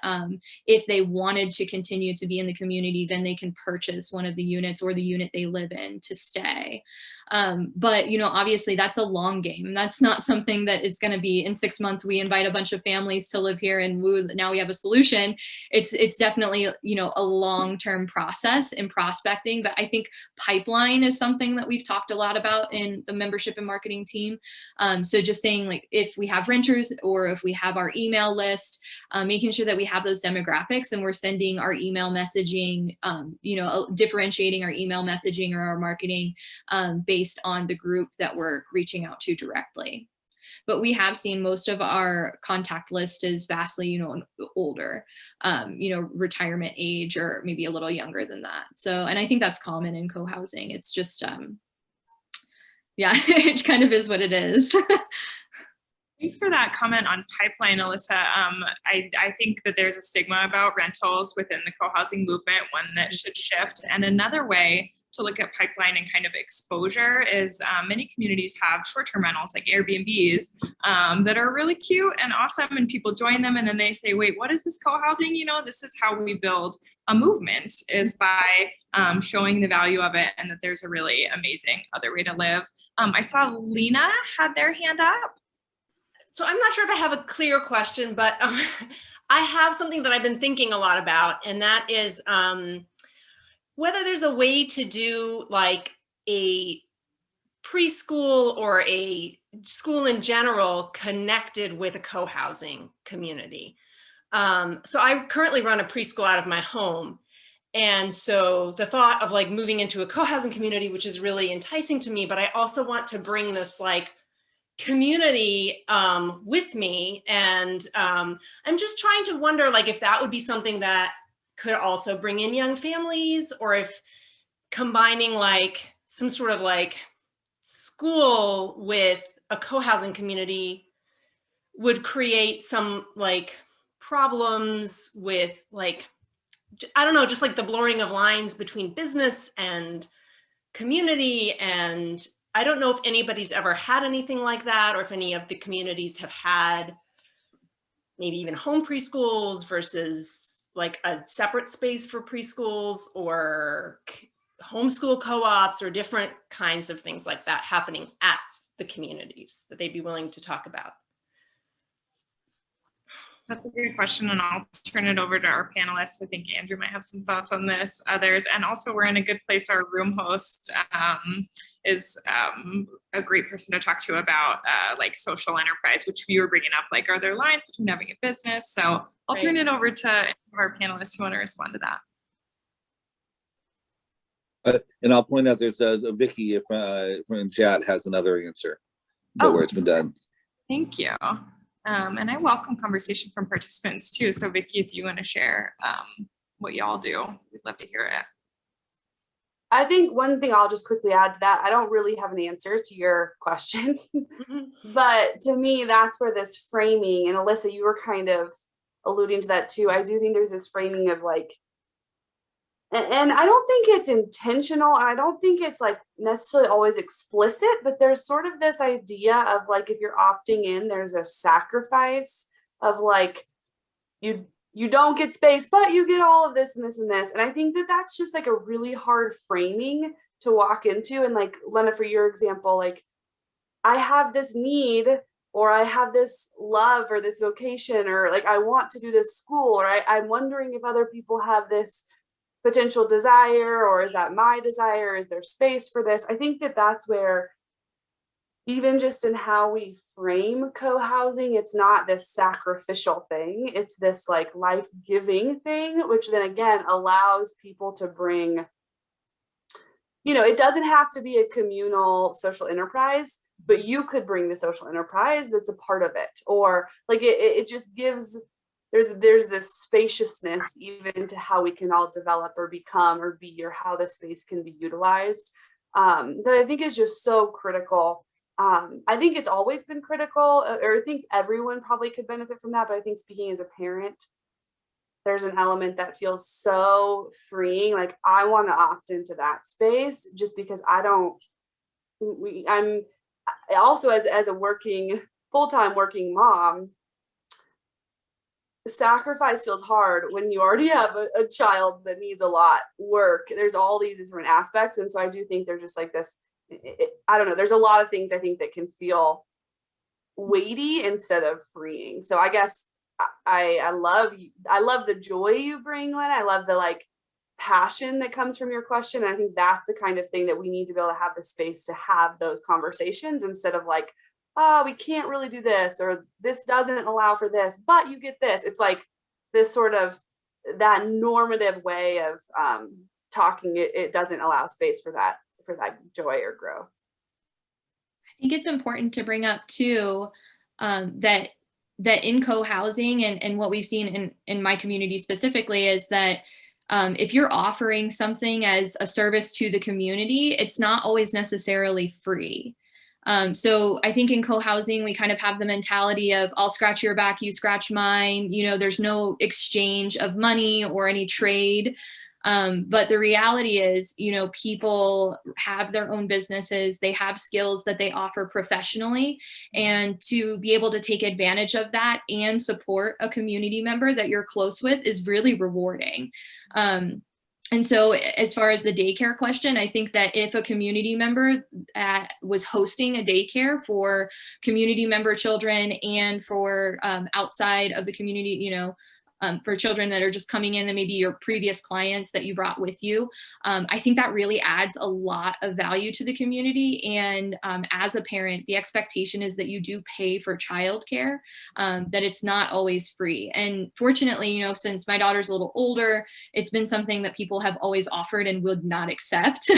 if they wanted to continue to be in the community, then they can purchase one of the units or the unit they live in to stay. But, you know, obviously that's a long game. That's not something that is going to be in 6 months. We invite a bunch of families to live here and woo, now we have a solution. It's definitely, you know, a long-term process in prospecting. But I think pipeline is something that we've talked a lot about in the membership and marketing team. So just saying, like, if we have renters or if we have our email list, making sure that we have those demographics and we're sending our email messaging, you know, differentiating our email messaging or our marketing based on the group that we're reaching out to directly. But we have seen most of our contact list is vastly, you know, older, you know, retirement age or maybe a little younger than that. So, and I think that's common in co-housing. It's just, yeah, it kind of is what it is. Thanks for that comment on pipeline, Alyssa. I think that there's a stigma about rentals within the co-housing movement, one that should shift. And another way to look at pipeline and kind of exposure is many communities have short-term rentals like Airbnbs that are really cute and awesome, and people join them and then they say, wait, what is this co-housing? You know, this is how we build a movement, is by showing the value of it and that there's a really amazing other way to live. I saw Lena had their hand up. So I'm not sure if I have a clear question, but I have something that I've been thinking a lot about, and that is whether there's a way to do like a preschool or a school in general connected with a co-housing community. So I currently run a preschool out of my home. And so the thought of like moving into a co-housing community, which is really enticing to me, but I also want to bring this like community with me. And I'm just trying to wonder like if that would be something that could also bring in young families, or if combining like some sort of like school with a co-housing community would create some like problems with like, I don't know, just like the blurring of lines between business and community. And I don't know if anybody's ever had anything like that, or if any of the communities have had maybe even home preschools versus like a separate space for preschools, or homeschool co-ops, or different kinds of things like that happening at the communities that they'd be willing to talk about. That's a great question, and I'll turn it over to our panelists. I think Andrew might have some thoughts on this, others, and also we're in a good place. Our room host is a great person to talk to about like social enterprise, which we were bringing up, like, are there lines between having a business? So I'll turn it over to our panelists who want to respond to that. And I'll point out there's a Vicky from chat has another answer about where it's been done. Thank you. And I welcome conversation from participants too. So Vicki, if you want to share what y'all do, we'd love to hear it. I think one thing I'll just quickly add to that, I don't really have an answer to your question, but to me, that's where this framing, and Alyssa, you were kind of alluding to that too. I do think there's this framing of like, and I don't think it's intentional, and I don't think it's like necessarily always explicit, but there's sort of this idea of like, if you're opting in, there's a sacrifice of like, you don't get space, but you get all of this and this and this. And I think that that's just like a really hard framing to walk into. And like, Lena, for your example, like, I have this need, or I have this love or this vocation, or like, I want to do this school, or I'm wondering if other people have this potential desire, or is that my desire? Is there space for this? I think that that's where, even just in how we frame co-housing, it's not this sacrificial thing. It's this like life-giving thing, which then again allows people to bring, it doesn't have to be a communal social enterprise, but you could bring the social enterprise that's a part of it. Or like it just gives, there's this spaciousness even to how we can all develop or become or be, or how the space can be utilized, that I think is just so critical. I think it's always been critical, or I think everyone probably could benefit from that. But I think speaking as a parent, there's an element that feels so freeing. Like, I want to opt into that space just because I'm also as a full-time working mom, sacrifice feels hard when you already have a child that needs a lot work. There's all these different aspects. And so I do think there's just like this, I don't know, there's a lot of things I think that can feel weighty instead of freeing. So I guess I love the joy you bring, Lynn. I love the like passion that comes from your question. And I think that's the kind of thing that we need to be able to have the space to have those conversations, instead of like, oh, we can't really do this, or this doesn't allow for this, but you get this. It's like this sort of that normative way of talking. It doesn't allow space for that joy or growth. I think it's important to bring up too, that in co-housing and what we've seen in my community specifically is that if you're offering something as a service to the community, it's not always necessarily free. So I think in co-housing, we kind of have the mentality of I'll scratch your back, you scratch mine. There's no exchange of money or any trade. But the reality is, people have their own businesses, they have skills that they offer professionally, and to be able to take advantage of that and support a community member that you're close with is really rewarding. And so as far as the daycare question, I think that if a community member was hosting a daycare for community member children and for outside of the community, for children that are just coming in and maybe your previous clients that you brought with you, I think that really adds a lot of value to the community. And as a parent, the expectation is that you do pay for childcare, that it's not always free. And fortunately, since my daughter's a little older, it's been something that people have always offered and would not accept,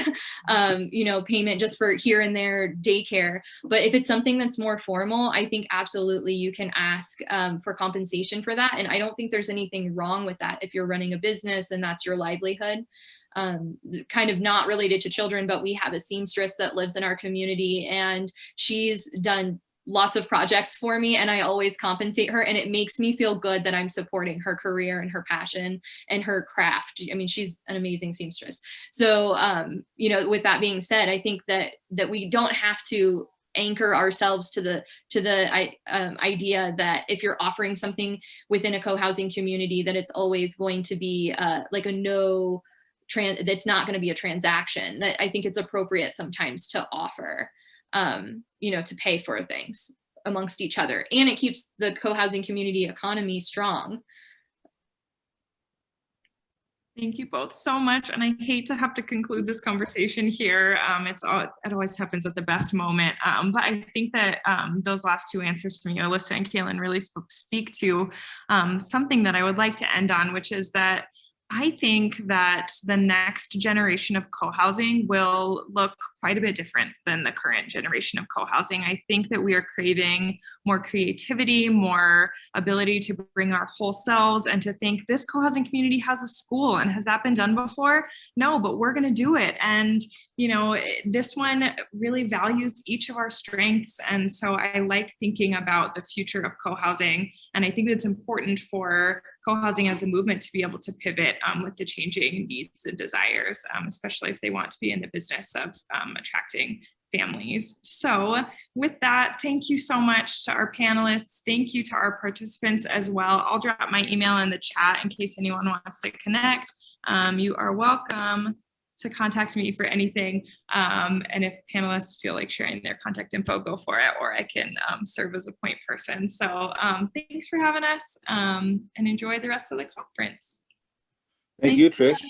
payment just for here and there daycare. But if it's something that's more formal, I think absolutely you can ask for compensation for that. And I don't think there's anything wrong with that if you're running a business and that's your livelihood. Kind of not related to children, but we have a seamstress that lives in our community, and she's done lots of projects for me, and I always compensate her, and it makes me feel good that I'm supporting her career and her passion and her craft. I mean, she's an amazing seamstress. So, with that being said, I think that we don't have to anchor ourselves to the idea that if you're offering something within a co-housing community, that it's always going to be like that's not going to be a transaction. That I think it's appropriate sometimes to offer, to pay for things amongst each other, and it keeps the co-housing community economy strong. Thank you both so much. And I hate to have to conclude this conversation here. It always happens at the best moment. But I think that those last two answers from you, Alyssa and Kaylin, really speak to something that I would like to end on, which is that I think that the next generation of co-housing will look quite a bit different than the current generation of co-housing. I think that we are craving more creativity, more ability to bring our whole selves, and to think this co-housing community has a school, and has that been done before? No, but we're going to do it. And this one really values each of our strengths. And so I like thinking about the future of co-housing. And I think it's important for co-housing as a movement to be able to pivot with the changing needs and desires, especially if they want to be in the business of attracting families. So with that, thank you so much to our panelists. Thank you to our participants as well. I'll drop my email in the chat in case anyone wants to connect. You are welcome to contact me for anything. And if panelists feel like sharing their contact info, go for it, or I can serve as a point person. So thanks for having us, and enjoy the rest of the conference. Thank you, Trish.